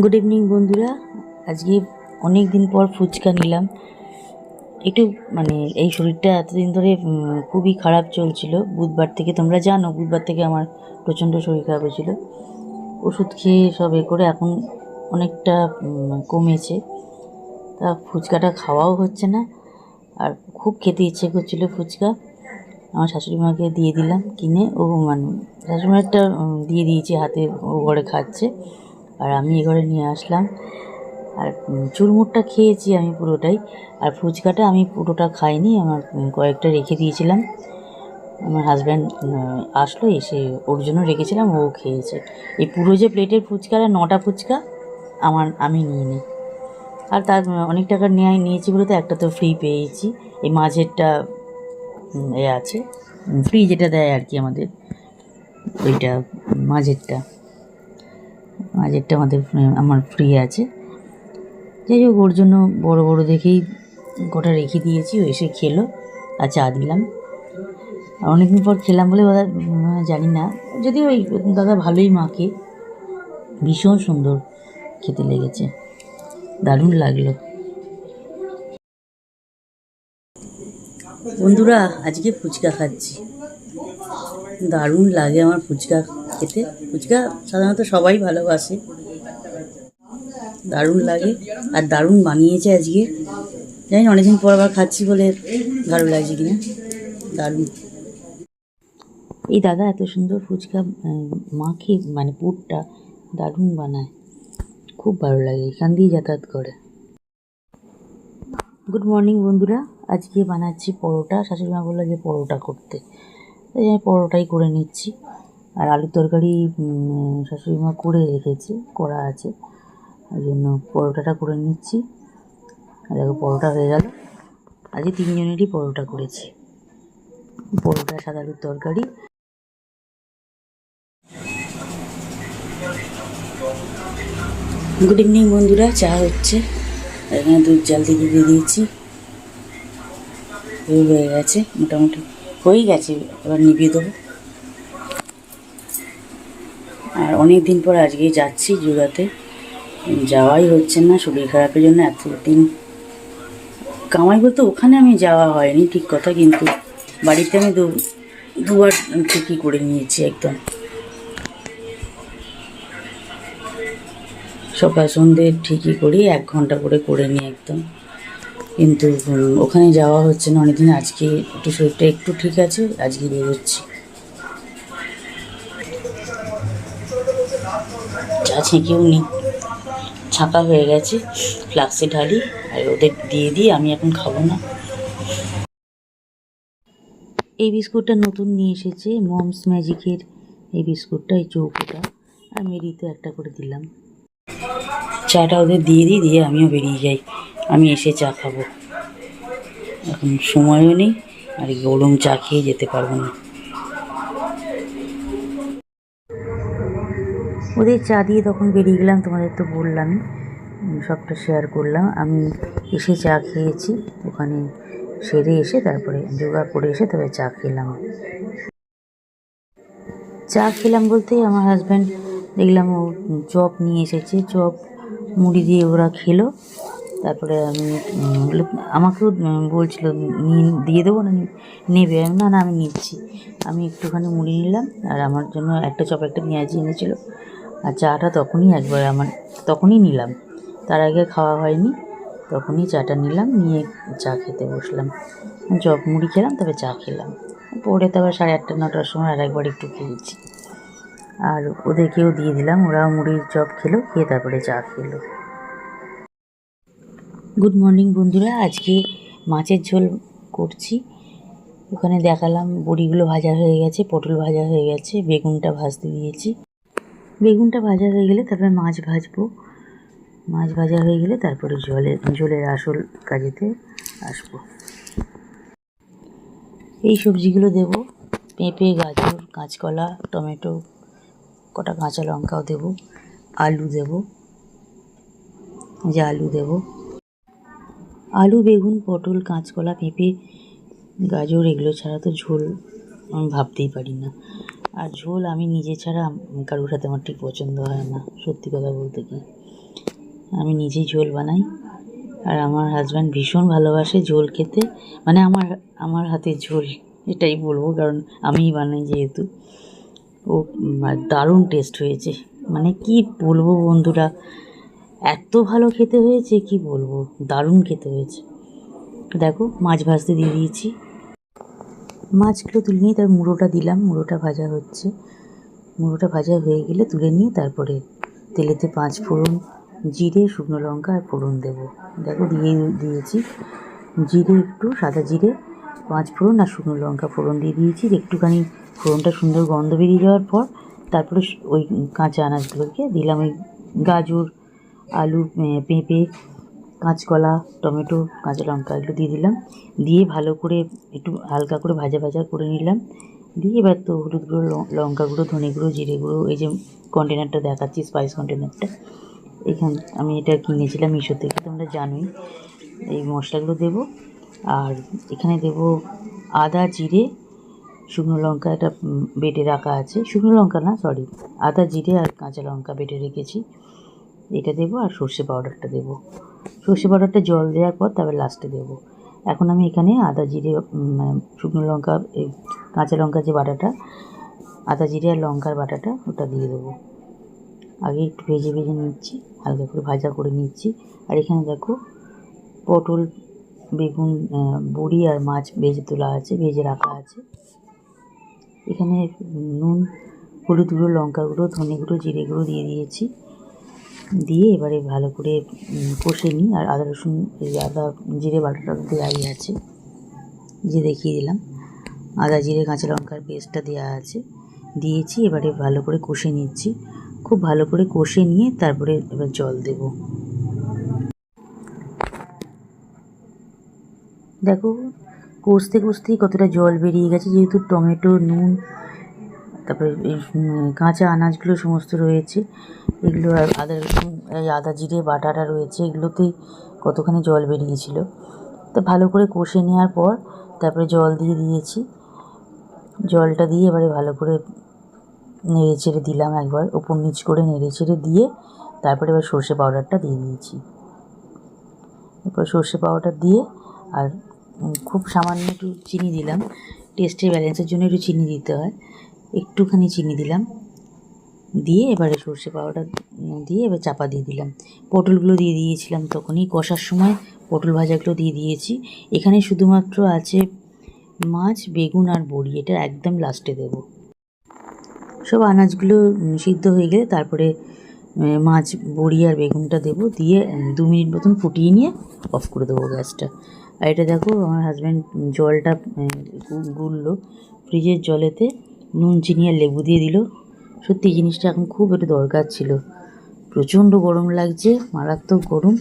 Good evening বন্ধুরা। আজকে অনেক দিন পর ফুচকা নিলাম। একটু এই শরীরটা এতদিন ধরে খুবই খারাপ চলছিল। বুধবার থেকে, তোমরা জানো, বুধবার থেকে আমার প্রচণ্ড শরীর খারাপ হয়েছিল। ওষুধ খেয়ে সব করে এখন অনেকটা কমেছে। তা ফুচকাটা খাওয়াও হচ্ছে না, আর খুব খেতে ইচ্ছে করছিল ফুচকা। আমার শাশুড়ি মাকে দিয়ে দিলাম কিনে। ও শাশুড়ি মাটা দিয়ে দিয়েছি হাতে, ও ঘরে খাচ্ছে, আর আমি এ ঘরে নিয়ে আসলাম। আর চুরমুরটা খেয়েছি আমি পুরোটাই, আর ফুচকাটা আমি পুরোটা খাইনি, আমার কয়েকটা রেখে দিয়েছিলাম। আমার হাজব্যান্ড আসলো, এসে ওর জন্য রেখেছিলাম, ও খেয়েছে। এই পুরো যে প্লেটের ফুচকাটা 9টা ফুচকা আমি নিয়ে নিই। আর তার অনেক টাকা নিয়েছি বলে তো একটা তো ফ্রি পেয়েছি। এই মাঝেরটা আছে ফ্রি, যেটা দেয় আর কি আমাদের, ওইটা মাঝেরটা আমার ফ্রি আছে। যাই হোক, ওর জন্য বড় বড় দেখেই কটা রেখে দিয়েছি। ও এসে খেলো আর চা দিলাম। আর অনেকদিন পর খেলাম বলে দাদা জানি না, যদিও ওই দাদা ভালোই মাকে, ভীষণ সুন্দর খেতে লেগেছে, দারুণ লাগলো। বন্ধুরা, আজকে ফুচকা খাচ্ছি, দারুণ লাগে আমার ফুচকা খেতে। ফুচকা সাধারণত সবাই ভালোবাসে, দারুণ লাগে, আর দারুণ বানিয়েছে আজকে। জানি না অনেকদিন পর আবার খাচ্ছি বলে ভালো লাগছে কিনা, দারুণ। এই দাদা এত সুন্দর ফুচকা মাখে, পুরটা দারুণ বানায়, খুব ভালো লাগে, এখান দিয়েই যাতায়াত করে। গুড মর্নিং বন্ধুরা, আজকে বানাচ্ছি পরোটা। শাশুড়ি মা বললো যে পরোটা করতে, তাই আমি পরোটাই করে নিচ্ছি। আর আলুর তরকারি শাশুড়ি মা করে রেখেছে, করা আছে, ওই জন্য পরোটাটা করে নিচ্ছি। আর দেখো পরোটা হয়ে গেল। আজকে 3 জনেরই পরোটা করেছি, পরোটা, সাদা আলুর তরকারি। গুড ইভিনিং বন্ধুরা, চা হচ্ছে, এখানে দুধ জাল দিয়ে দিয়েছি, হয়ে গেছে, মোটামুটি হয়ে গেছে, এবার নিভিয়ে দেবো। আর অনেক দিন পর আজকে যাচ্ছি যোগাতে, যাওয়াই হচ্ছে না শরীর খারাপের জন্য। এতদিন কামাই বলতে ওখানে আমি যাওয়া হয়নি ঠিক কথা, কিন্তু বাড়িতে আমি দুবার ঠিকই করে নিয়েছি একদম, সকাল সন্ধ্যে ঠিকই করি, 1 ঘন্টা করে নিই একদম। কিন্তু ওখানে যাওয়া হচ্ছে না অনেকদিন। আজকে একটু শরীরটা একটু ঠিক আছে, আজকে বেরোচ্ছি। চা ছেঁকেও নিই, ছাঁকা হয়ে গেছে, ফ্লাক্সে ঢালি, আর ওদের দিয়ে আমি এখন খাবো না। এই বিস্কুটটা নতুন নিয়ে এসেছে, মমস ম্যাজিকের এই বিস্কুটটা, এই চৌকোটা, আর মেরিতে একটা করে দিলাম। চাটা ওদের দিয়ে আমিও বেরিয়ে যাই, আমি এসে চা খাবো, এখন সময়ও নেই, আর গরম চা খেয়ে যেতে পারবো না। ওদের চা দিয়ে তখন বেরিয়ে গেলাম, তোমাদের তো বললামই, সবটা শেয়ার করলাম। আমি এসে চা খেয়েছি, ওখানে সেরে এসে তারপরে যোগা করে এসে তবে চা খেলাম। চা খেলাম বলতেই আমার হাজব্যান্ড দেখলাম ও চপ নিয়ে এসেছে, চপ মুড়ি দিয়ে ওরা খেলো। তারপরে আমি আমাকেও বলছিল দিয়ে দেবো না, নেবে? না না, আমি নিচ্ছি। আমি একটুখানি মুড়ি নিলাম, আর আমার জন্য একটা চপ, একটা পেঁয়াজি এনেছিল। আর চাটা তখনই নিলাম, তার আগে খাওয়া হয়নি, তখনই চাটা নিলাম, নিয়ে চা খেতে বসলাম। চপ মুড়ি খেলাম, তবে চা খেলাম। পরে তো আবার 8:30 9টার সময় আর একবার একটু খেয়েছি, আর ওদেরকেও দিয়ে দিলাম, ওরাও মুড়ির চপ খেলো, খেয়ে তারপরে চা খেলো। গুড মর্নিং বন্ধুরা, আজকে মাছের ঝোল করছি। ওখানে দেখালাম বড়িগুলো ভাজা হয়ে গেছে, পটল ভাজা হয়ে গেছে, বেগুনটা ভাজতে দিয়েছি। বেগুনটা ভাজা হয়ে গেলে তারপরে মাছ ভাজবো, মাছ ভাজা হয়ে গেলে তারপরে ঝোলের আসল কাজেতে আসবো। এই সবজিগুলো দেবো, পেঁপে, গাজর, কাঁচকলা, টমেটো, কটা কাঁচা লঙ্কাও দেবো, আলু দেবো, আলু দেবো, আলু, বেগুন, পটল, কাঁচকলা, পেঁপে, গাজর, এগুলো ছাড়া তো ঝোল আমি ভাবতেই পারি না। আর ঝোল আমি নিজে ছাড়া কারোর সাথে আমার ঠিক পছন্দ হয় না, সত্যি কথা বলতে কি। আমি নিজেই ঝোল বানাই। আর আমার হাজব্যান্ড ভীষণ ভালোবাসে ঝোল খেতে, মানে আমার হাতের ঝোল এটাই বলবো, কারণ আমিই বানাই যেহেতু। ও দারুণ টেস্ট হয়েছে, মানে কি বলবো বন্ধুরা, এত ভালো খেতে হয়েছে কি বলবো, দারুণ খেতে হয়েছে। দেখো মাছ ভাজতে দিয়ে দিয়েছি, মাছগুলো তুলে নিয়ে তার মুড়োটা দিলাম, মুড়োটা ভাজা হচ্ছে। মুড়োটা ভাজা হয়ে গেলে তুলে নিয়ে তারপরে তেলেতে 5 ফোড়ন, জিরে, শুকনো লঙ্কা আর ফোড়ন দেবো। দেখো দিয়েছি জিরে, একটু সাদা জিরে, 5 ফোড়ন আর শুকনো লঙ্কা ফোড়ন দিয়ে দিয়েছি। একটুখানি ফোড়নটা সুন্দর গন্ধ বেরিয়ে যাওয়ার পর তারপরে ওই কাঁচা আনাজগুলোকে দিলাম, ওই গাজর, আলু, পেঁপে, কাঁচকলা, টমেটো, কাঁচা লঙ্কা এগুলো দিয়ে দিলাম। দিয়ে ভালো করে একটু হালকা করে ভাজা ভাজা করে নিলাম। দিয়ে এবার তো হলুদ গুঁড়ো, লঙ্কা গুঁড়ো, ধনে গুঁড়ো, জিরে গুঁড়ো, এই যে কন্টেনারটা দেখাচ্ছি স্পাইস কন্টেনারটা, এখান আমি এটা কিনেছিলাম মিশো থেকে, তোমরা জানোই। এই মশলাগুলো দেবো। আর এখানে দেবো আদা, জিরে, শুকনো লঙ্কা, এটা বেটে রাখা আছে, শুকনো লঙ্কা না সরি, আদা, জিরে আর কাঁচা লঙ্কা বেটে রেখেছি, এটা দেবো। আর সর্ষে পাউডারটা দেবো। সর্ষে পাউডারটা জল দেওয়ার পর তারপর লাস্টে দেবো। এখন আমি এখানে আদা, জিরে, শুকনো লঙ্কা, কাঁচা লঙ্কা যে বাটাটা, আদা, জিরে আর লঙ্কার বাটাটা ওটা দিয়ে দেবো। আগে একটু ভেজে নিচ্ছি, হালকা করে ভাজা করে নিচ্ছি। আর এখানে দেখো পটল, বেগুন, বড়ি আর মাছ ভেজে তোলা আছে, ভেজে রাখা আছে। এখানে নুন, হলুদ গুঁড়ো, লঙ্কা গুঁড়ো, ধনে গুঁড়ো, জিরে গুঁড়ো দিয়ে দিয়েছি। দিয়ে এবারে ভালো করে কষে নিই। আর আদা রসুন, এই আদা জিরে বাটাটা দেওয়াই আছে, যে দেখিয়ে দিলাম। আদা, জিরে, কাঁচা লঙ্কার পেস্টটা দেওয়া আছে, দিয়েছি। এবারে ভালো করে কষে নিচ্ছি, খুব ভালো করে কষে নিয়ে তারপরে এবার জল দেব। দেখো কষতে কষতেই কতটা জল বেরিয়ে গেছে, যেহেতু টমেটো, নুন, তারপরে এই কাঁচা আনাজগুলো সমস্ত রয়েছে, এগুলো আর আদা রসুন, এই আদা জিরে বাটাটা রয়েছে, এগুলোতেই কতখানি জল বেরিয়েছিল। তো ভালো করে কষে নেওয়ার পর তারপরে জল দিয়ে দিয়েছি। জলটা দিয়ে এবারে ভালো করে নেড়ে চেড়ে দিলাম, একবার ওপর নিচ করে নেড়ে চেড়ে দিয়ে তারপরে এবার সর্ষে পাউডারটা দিয়ে দিয়েছি। এরপর সর্ষে পাউডার দিয়ে আর খুব সামান্য একটু চিনি দিলাম, টেস্টের ব্যালেন্সের জন্য একটু চিনি দিতে হয়, একটুখানি চিনি দিলাম। দিয়ে এবারে সর্ষে পাউডার দিয়ে এবার চাপা দিয়ে দিলাম। পটলগুলো দিয়ে দিয়েছিলাম তখনই, কষার সময় পটল ভাজাগুলো দিয়ে দিয়েছি। এখানে শুধুমাত্র আছে মাছ, বেগুন আর বড়ি, এটা একদম লাস্টে দেবো। সব আনাজগুলো সিদ্ধ হয়ে গেলে তারপরে মাছ, বড়ি আর বেগুনটা দেবো, দিয়ে 2 মিনিট মতন ফুটিয়ে নিয়ে অফ করে দেবো গ্যাসটা। আর এটা দেখো আমার হাজব্যান্ড জলটা গুললো, ফ্রিজের জলেতে নুন, চিনি আর লেবু দিয়ে দিল। সত্যি জিনিসটা এখন খুব একটু দরকার ছিল, প্রচণ্ড গরম লাগছে, মারাত্মক গরম।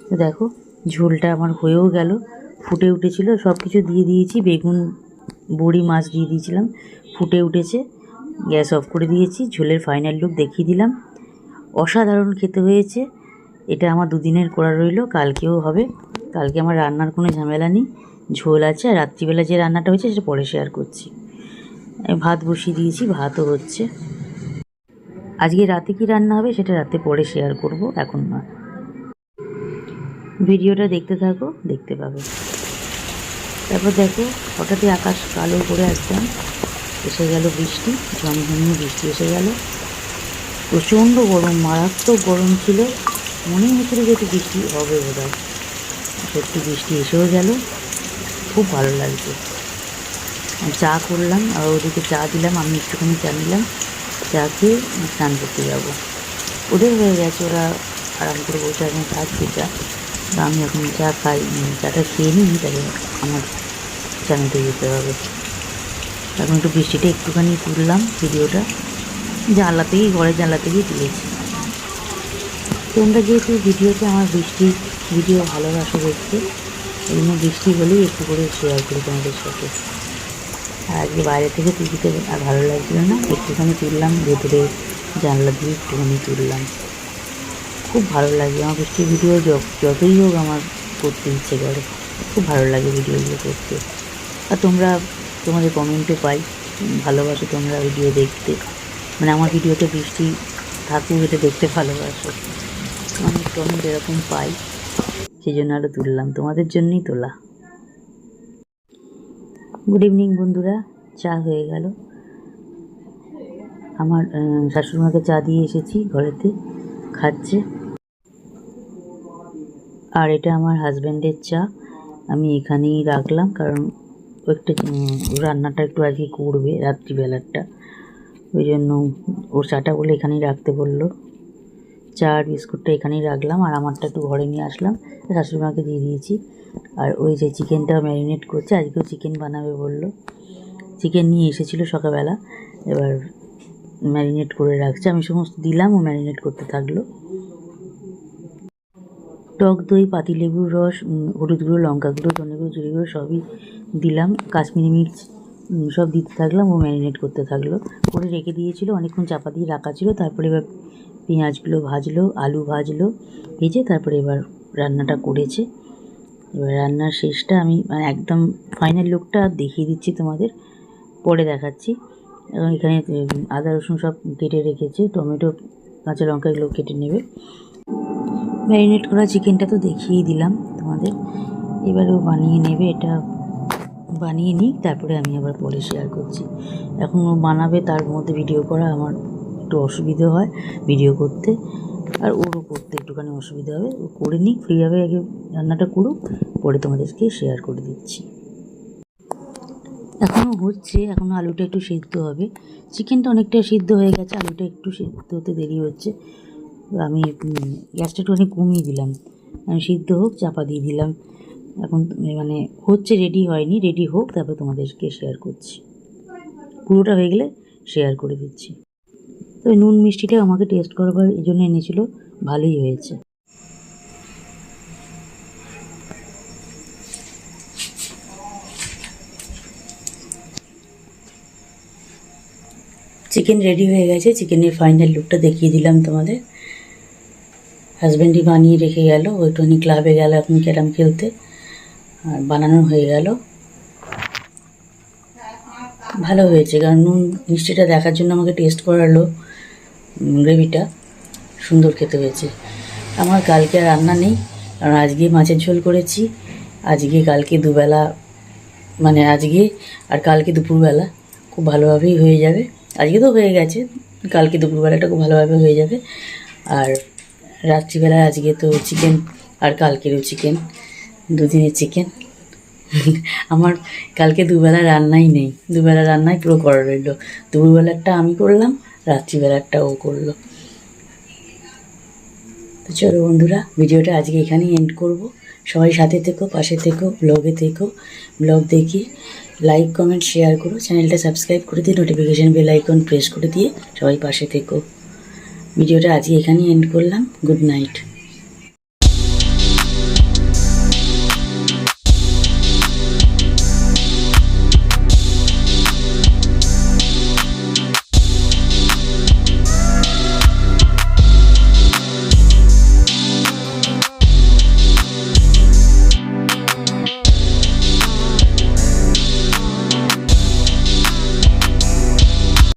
তো দেখো ঝোলটা আমার হয়েও গেল, ফুটে উঠেছিল, সব কিছু দিয়ে দিয়েছি, বেগুন, বড়ি, মাছ দিয়ে দিয়েছিলাম, ফুটে উঠেছে, গ্যাস অফ করে দিয়েছি। ঝোলের ফাইনাল লুক দেখিয়ে দিলাম। অসাধারণ খেতে হয়েছে। এটা আমার 2 দিনের করা রইল, কালকেও হবে। কালকে আমার রান্নার কোনো ঝামেলা নেই, ঝোল আছে। আর রাত্রিবেলা যে রান্নাটা হয়েছে সেটা পরে শেয়ার করছি। ভাত বসিয়ে দিয়েছি, ভাতও হচ্ছে। আজকে রাতে কি রান্না হবে সেটা রাতে পরে শেয়ার করব, এখন না। ভিডিওটা দেখতে থাকো, দেখতে পাবে। তারপর দেখো হঠাৎই আকাশ কালো করে একদম এসে গেল বৃষ্টি, ঝমঝমিয়ে বৃষ্টি এসে গেল। প্রচণ্ড গরম, মারাত্মক গরম ছিল, মনে হচ্ছিল যে একটু বৃষ্টি হবে বোধহয়। সত্যি বৃষ্টি এসেও গেল, খুব ভালো লাগছে। চা করলাম, আর ওদেরকে চা দিলাম, আমি একটুখানি চা নিলাম, চা খেয়ে স্নান করতে যাবো। ওদের হয়ে গেছে, ওরা আরাম করে বসে এখন খাচ্ছে চা। আমি এখন চা খাই, চাটা খেয়ে নিই, তাহলে আমার চানাতে যেতে হবে। এখন একটু বৃষ্টিটা একটুখানি তুললাম, ভিডিওটা জানলা থেকেই, ঘরের জানলা থেকেই তুলেছি। তোমরা যেহেতু ভিডিওতে আমার বৃষ্টি ভিডিও ভালোবাসো দেখতে, এই জন্য বৃষ্টি হলেই একটু করে শেয়ার করি তোমাদের সাথে। আর আজকে বাইরে থেকে তুলতে আর ভালো লাগছিল না, একটুখানি তুললাম, ভেতরে জানলা দিয়ে একটুখানি তুললাম। খুব ভালো লাগে আমার বৃষ্টির ভিডিও, যতই হোক আমার করতে ইচ্ছে করে, খুব ভালো লাগে ভিডিওগুলো করতে। আর তোমাদের কমেন্টও পাই, ভালোবাসো তোমরা ভিডিও দেখতে, মানে আমার ভিডিওতে বৃষ্টি থাকুক এটা দেখতে ভালোবাসো। আমার কমেন্ট এরকম পাই, সেই জন্য আরও তুললাম, তোমাদের জন্যই তোলা। গুড ইভিনিং বন্ধুরা, চা হয়ে গেল। আমার শাশুড়িমাকে চা দিয়ে এসেছি, ঘরেতে খাচ্ছে। আর এটা আমার হাজব্যান্ডের চা, আমি এখানেই রাখলাম, কারণ ও একটু রান্নাটা একটু আজকে করবে রাত্রিবেলারটা, ওই জন্য ওর চাটা বলে এখানেই রাখতে বললো। চা আর বিস্কুটটা এখানেই রাখলাম, আর আমারটা একটু ঘরে নিয়ে আসলাম, শাশুড়িমাকে দিয়ে দিয়েছি। আর ওই যে চিকেনটা ম্যারিনেট করছে, আজকেও চিকেন বানাবে বললো। চিকেন নিয়ে এসেছিলো সকালবেলা, এবার ম্যারিনেট করে রাখছে, আমি সমস্ত দিলাম, ও ম্যারিনেট করতে থাকলো। টক দই, পাতিলেবুর রস, হলুদ গুঁড়ো, লঙ্কা গুঁড়ো, ধনে গুঁড়ো, জিরে গুঁড়ো সবই দিলাম, কাশ্মীরি মির্চ সব দিতে থাকলাম, ও ম্যারিনেট করতে থাকলো। করে রেখে দিয়েছিল, অনেকক্ষণ চাপা দিয়ে রাখা ছিল। তারপরে এবার পেঁয়াজগুলো ভাজলো, আলু ভাজলো, ভেজে তারপরে এবার রান্নাটা করেছে। এবার রান্নার শেষটা আমি একদম ফাইনাল লুকটা দেখিয়ে দিচ্ছি তোমাদের, পরে দেখাচ্ছি। এবং এখানে আদা রসুন সব কেটে রেখেছে, টমেটো, কাঁচা লঙ্কা এগুলো কেটে নেবে। ম্যারিনেট করা চিকেনটা তো দেখিয়েই দিলাম তোমাদের, এবারেও বানিয়ে নেবে। এটা বানিয়ে নিই, তারপরে আমি আবার পরে শেয়ার করছি। এখন ও বানাবে, তার মধ্যে ভিডিও করা আমার একটু অসুবিধে হয় ভিডিও করতে, আর ওরও করতে একটুখানি অসুবিধা হবে। ও করে নিক, ফ্রিভাবে আগে রান্নাটা করুক, পরে তোমাদেরকে শেয়ার করে দিচ্ছি। এখনও হচ্ছে, এখনও আলুটা একটু সিদ্ধ হবে। চিকেনটা অনেকটা সিদ্ধ হয়ে গেছে, আলুটা একটু সিদ্ধ হতে দেরি হচ্ছে। আমি গ্যাসটা একটুখানি কমিয়ে দিলাম, আমি সিদ্ধ হোক চাপা দিয়ে দিলাম। এখন হচ্ছে, রেডি হয়নি, রেডি হোক তারপর তোমাদেরকে শেয়ার করছি। পুরোটা হয়ে গেলে শেয়ার করে দিচ্ছি। তো নুন মিষ্টিটা আমাকে টেস্ট করবার এই জন্য এনেছিল, ভালোই হয়েছে। চিকেন রেডি হয়ে গেছে, চিকেনের ফাইনাল লুকটা দেখিয়ে দিলাম তোমাদের। হাজব্যান্ডই বানিয়ে রেখে গেল, ওইটুখানি ক্লাবে গেল এখন ক্যারাম খেলতে, আর বানানো হয়ে গেল। ভালো হয়েছে, কারণ নুন মিষ্টিটা দেখার জন্য আমাকে টেস্ট করালো। গ্রেভিটা সুন্দর খেতে হয়েছে। আমার কালকে আর রান্না নেই, কারণ আজকে মাছের ঝোল করেছি। আজকে কালকে দুবেলা, আজকে আর কালকে দুপুরবেলা খুব ভালোভাবেই হয়ে যাবে। আজকে তো হয়ে গেছে, কালকে দুপুরবেলাটা খুব ভালোভাবে হয়ে যাবে। আর রাত্রিবেলা আজকে তো চিকেন, আর কালকেরও চিকেন, দুদিনের চিকেন। আমার কালকে দুবেলা রান্নাই নেই, দুবেলা রান্নাই পুরো করা রইল। দুপুরবেলারটা আমি করলাম, রাত্রিবেলারটা ও করলো। তো চলো বন্ধুরা, ভিডিওটা আজকে এখানেই এন্ড করব। সবাই সাথে থেকো, পাশে থেকো, ব্লগে থেকো। ব্লগ দেখে লাইক, কমেন্ট, শেয়ার করো। চ্যানেলটা সাবস্ক্রাইব করে দিয়ে নোটিফিকেশান বেল আইকন প্রেস করে দিয়ে সবাই পাশে থেকো। ভিডিওটা আজকে এখানেই এন্ড করলাম। Good night.